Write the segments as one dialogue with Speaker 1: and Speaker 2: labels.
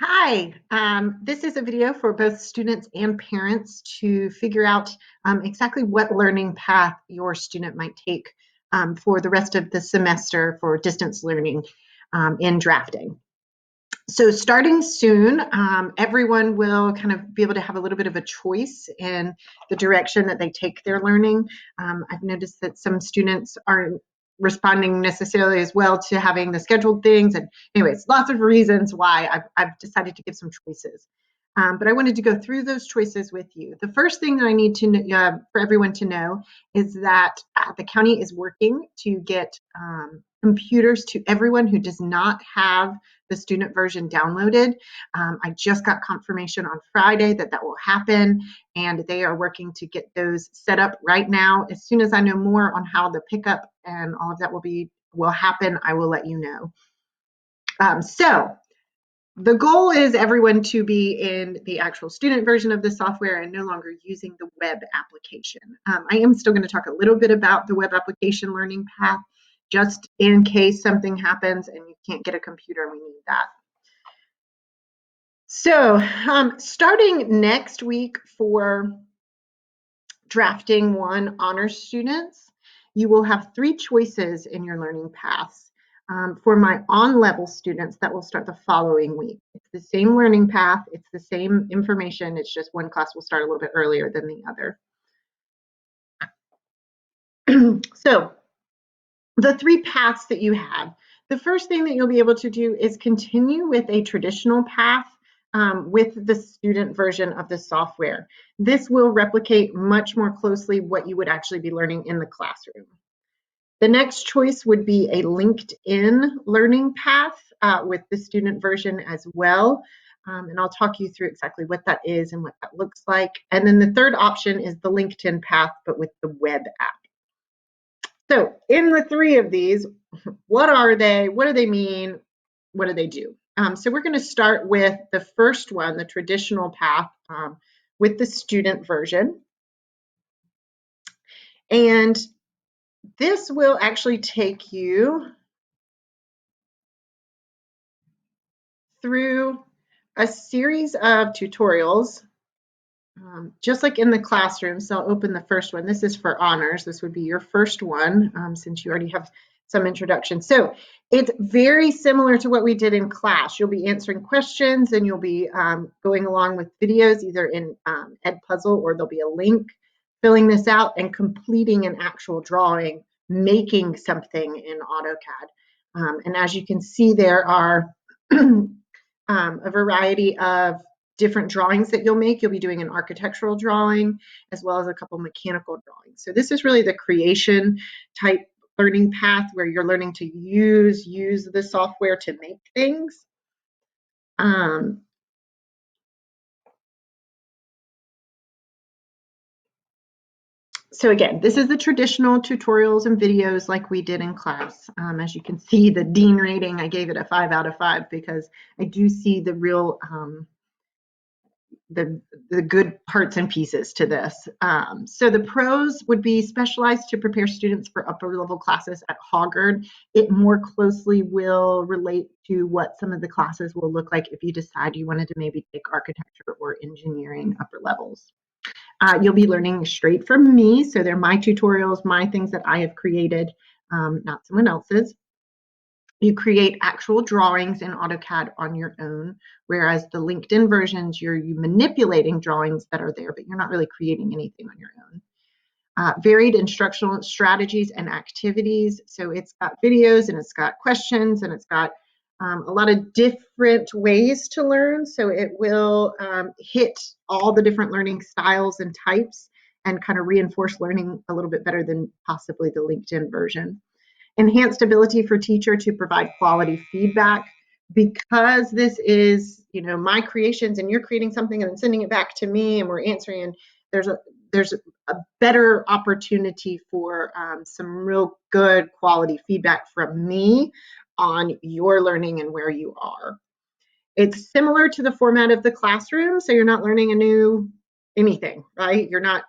Speaker 1: Hi, this is a video for both students and parents to figure out exactly what learning path your student might take for the rest of the semester for distance learning in drafting. So starting soon, everyone will kind of be able to have a little bit of a choice in the direction that they take their learning. I've noticed that some students aren't responding necessarily as well to having the scheduled things. And anyways, lots of reasons why I've decided to give some choices. But I wanted to go through those choices with you. The first thing that I need to for everyone to know is that the county is working to get computers to everyone who does not have the student version downloaded. I just got confirmation on Friday that that will happen, and they are working to get those set up right now. As soon as I know more on how the pickup and all of that will happen, I will let you know. So the goal is everyone to be in the actual student version of the software and no longer using the web application. I am still going to talk a little bit about the web application learning path, just in case something happens and you can't get a computer and we need that. So starting next week for drafting one honors students, you will have three choices in your learning paths. For my on-level students, that will start the following week. It's the same learning path, it's the same information, it's just one class will start a little bit earlier than the other. So the three paths that you have, the first thing that you'll be able to do is continue with a traditional path with the student version of the software. This will replicate much more closely what you would actually be learning in the classroom. The next choice would be a LinkedIn learning path with the student version as well. And I'll talk you through exactly what that is and what that looks like. And then the third option is the LinkedIn path, but with the web app. So in the three of these, what are they? What do they mean? What do they do? So we're going to start with the first one, the traditional path with the student version. And this will actually take you through a series of tutorials, just like in the classroom. So I'll open the first one. This is for honors. This would be your first one since you already have some introduction. So it's very similar to what we did in class. You'll be answering questions and you'll be going along with videos either in Edpuzzle or there'll be a link, filling this out and completing an actual drawing, making something in AutoCAD. And as you can see, there are a variety of different drawings that you'll make. You'll be doing an architectural drawing as well as a couple mechanical drawings. So this is really the creation type learning path where you're learning to use the software to make things. So again, this is the traditional tutorials and videos like we did in class. As you can see, the Dean rating, I gave it a 5 out of 5 because I do see the real the good parts and pieces to this. So the pros would be specialized to prepare students for upper level classes at Hoggard. It more closely will relate to what some of the classes will look like if you decide you wanted to maybe take architecture or engineering upper levels. You'll be learning straight from me. So they're my tutorials, my things that I have created, not someone else's. You create actual drawings in AutoCAD on your own, whereas the LinkedIn versions, you're manipulating drawings that are there, but you're not really creating anything on your own. Varied instructional strategies and activities. So it's got videos and it's got questions and it's got a lot of different ways to learn. So it will hit all the different learning styles and types and kind of reinforce learning a little bit better than possibly the LinkedIn version. Enhanced ability for teacher to provide quality feedback, because this is, my creations and you're creating something and then sending it back to me and we're answering, and there's a better opportunity for some real good quality feedback from me on your learning and where you are. It's similar to the format of the classroom, so you're not learning a new anything, right? You're not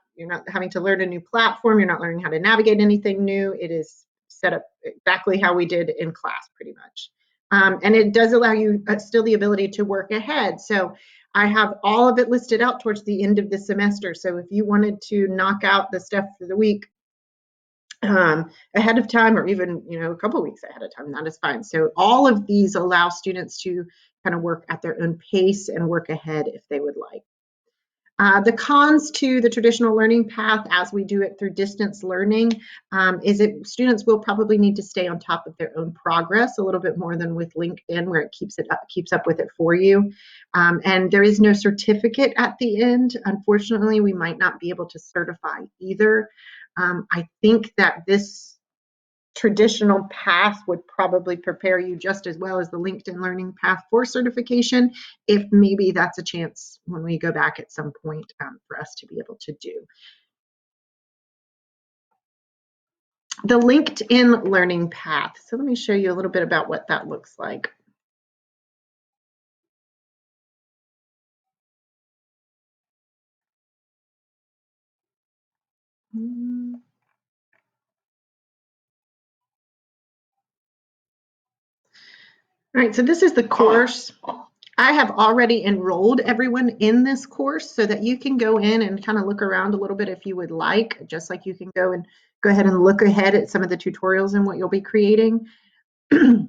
Speaker 1: having to learn a new platform. You're not learning how to navigate anything new. It is set up exactly how we did in class, pretty much. And it does allow you still the ability to work ahead. So I have all of it listed out towards the end of the semester. So if you wanted to knock out the stuff for the week ahead of time, or even a couple weeks ahead of time, that is fine. So all of these allow students to kind of work at their own pace and work ahead if they would like. The cons to the traditional learning path as we do it through distance learning is that students will probably need to stay on top of their own progress a little bit more than with LinkedIn, where it keeps up with it for you. And there is no certificate at the end. Unfortunately, we might not be able to certify either. I think that this traditional path would probably prepare you just as well as the LinkedIn learning path for certification, if maybe that's a chance when we go back at some point for us to be able to do. The LinkedIn learning path. So let me show you a little bit about what that looks like. All right, so this is the course. I have already enrolled everyone in this course so that you can go in and kind of look around a little bit if you would like, just like you can go ahead and look ahead at some of the tutorials and what you'll be creating. You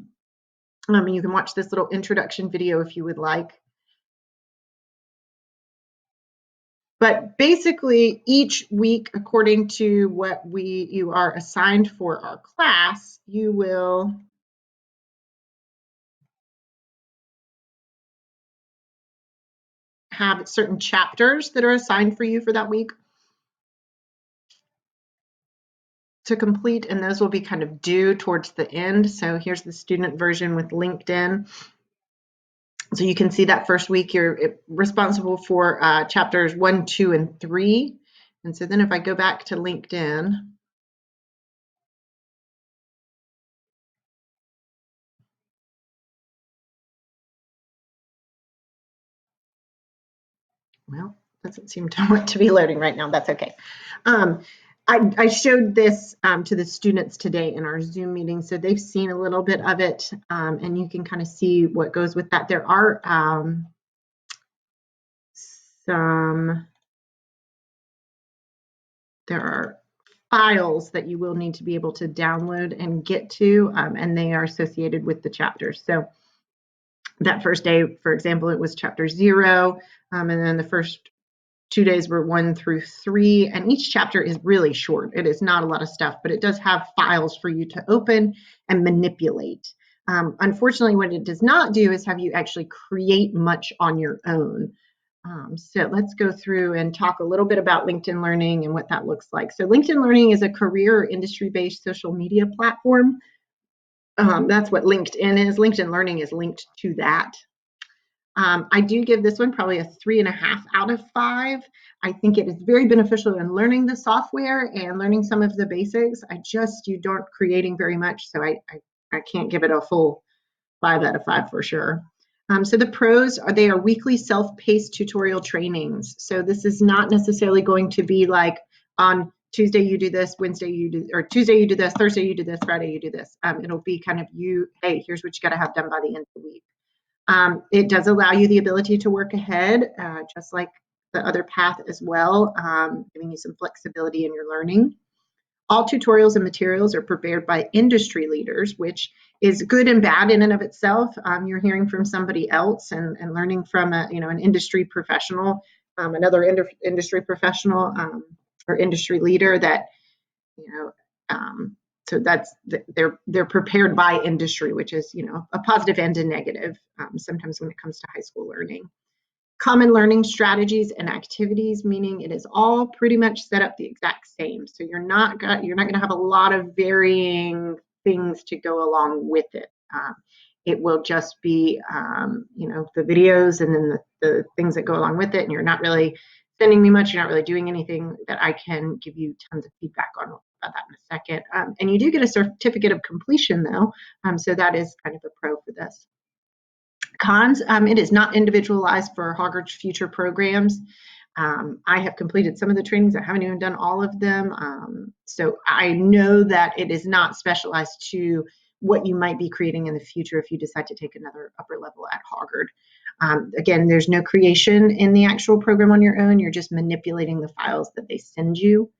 Speaker 1: can watch this little introduction video if you would like. But basically, each week, according to what you are assigned for our class, you will have certain chapters that are assigned for you for that week to complete, and those will be kind of due towards the end. So here's the student version with LinkedIn. So you can see that first week you're responsible for chapters 1, 2, and 3. And so then if I go back to LinkedIn, well, doesn't seem to want to be loading right now. That's okay. I showed this to the students today in our Zoom meeting, so they've seen a little bit of it, and you can kind of see what goes with that. There are files that you will need to be able to download and get to, and they are associated with the chapters. So that first day, for example, it was chapter 0, and then the first 2 days were 1 through 3, and each chapter is really short. It is not a lot of stuff, but it does have files for you to open and manipulate. Unfortunately, what it does not do is have you actually create much on your own. So let's go through and talk a little bit about LinkedIn Learning and what that looks like. So LinkedIn Learning is a career or industry-based social media platform. That's what LinkedIn is. LinkedIn Learning is linked to that. I do give this one probably a 3.5 out of 5. I think it is very beneficial in learning the software and learning some of the basics. You don't creating very much, so I can't give it a full 5 out of 5 for sure. So the pros are they are weekly self-paced tutorial trainings. So this is not necessarily going to be like on Tuesday you do this, Wednesday you do, or Tuesday you do this, Thursday you do this, Friday you do this. It'll be kind of hey, here's what you got to have done by the end of the week. It does allow you the ability to work ahead, just like the other path as well, giving you some flexibility in your learning. All tutorials and materials are prepared by industry leaders, which is good and bad in and of itself. You're hearing from somebody else and learning from an industry professional, another industry professional or industry leader that, so that's they're prepared by industry, which is a positive and a negative sometimes when it comes to high school learning. Common learning strategies and activities, meaning it is all pretty much set up the exact same. So you're not going to have a lot of varying things to go along with it. It will just be the videos and then the things that go along with it, and you're not really sending me much. You're not really doing anything that I can give you tons of feedback on. We'll talk about that in a second. And you do get a certificate of completion though, so that is kind of a pro for this. Cons, it is not individualized for Hoggard's future programs. I have completed some of the trainings. I haven't even done all of them. So I know that it is not specialized to what you might be creating in the future if you decide to take another upper level at Hoggard. Again, there's no creation in the actual program on your own. You're just manipulating the files that they send you.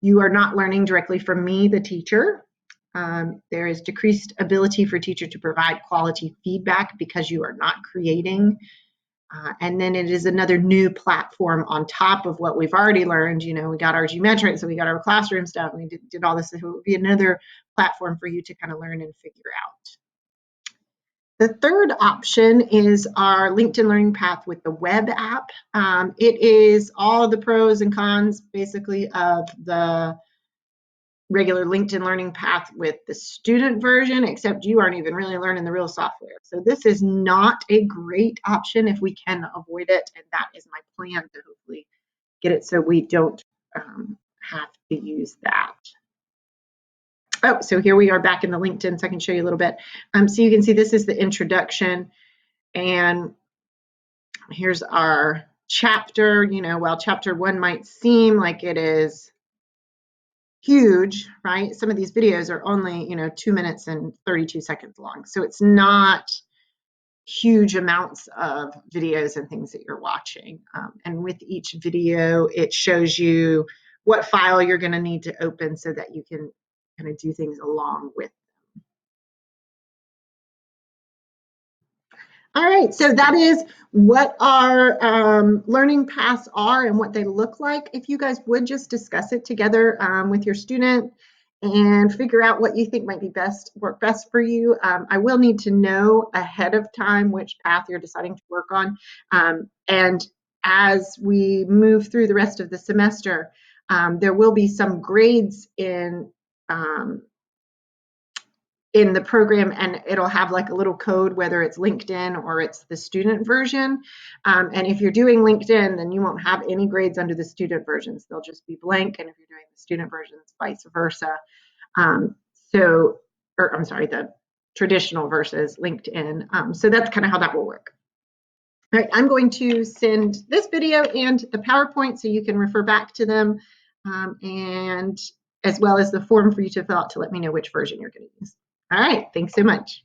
Speaker 1: You are not learning directly from me, the teacher. There is decreased ability for teacher to provide quality feedback because you are not creating. And then it is another new platform on top of what we've already learned. You know, we got our geometrics, so we got our classroom stuff, and we did all this. So it would be another platform for you to kind of learn and figure out. The third option is our LinkedIn Learning Path with the web app. It is all the pros and cons, basically, of the regular LinkedIn Learning Path with the student version, except you aren't even really learning the real software. So this is not a great option if we can avoid it, and that is my plan to hopefully get it so we don't have to use that. Oh, so here we are back in the LinkedIn, so I can show you a little bit. So you can see this is the introduction, and here's our chapter. You know, while chapter 1 might seem like it is huge, right? Some of these videos are only, 2 minutes and 32 seconds long. So it's not huge amounts of videos and things that you're watching. And with each video, it shows you what file you're going to need to open so that you can kind of do things along with. All right, so that is what our learning paths are and what they look like. If you guys would just discuss it together with your student and figure out what you think might be work best for you. I will need to know ahead of time which path you're deciding to work on. And as we move through the rest of the semester, there will be some grades in the program, and it'll have like a little code, whether it's LinkedIn or it's the student version. And if you're doing LinkedIn, then you won't have any grades under the student versions. They'll just be blank. And if you're doing the student versions, vice versa. The traditional versus LinkedIn. So that's kind of how that will work. All right, I'm going to send this video and the PowerPoint so you can refer back to them, and as well as the form for you to fill out to let me know which version you're going to use. All right, thanks so much.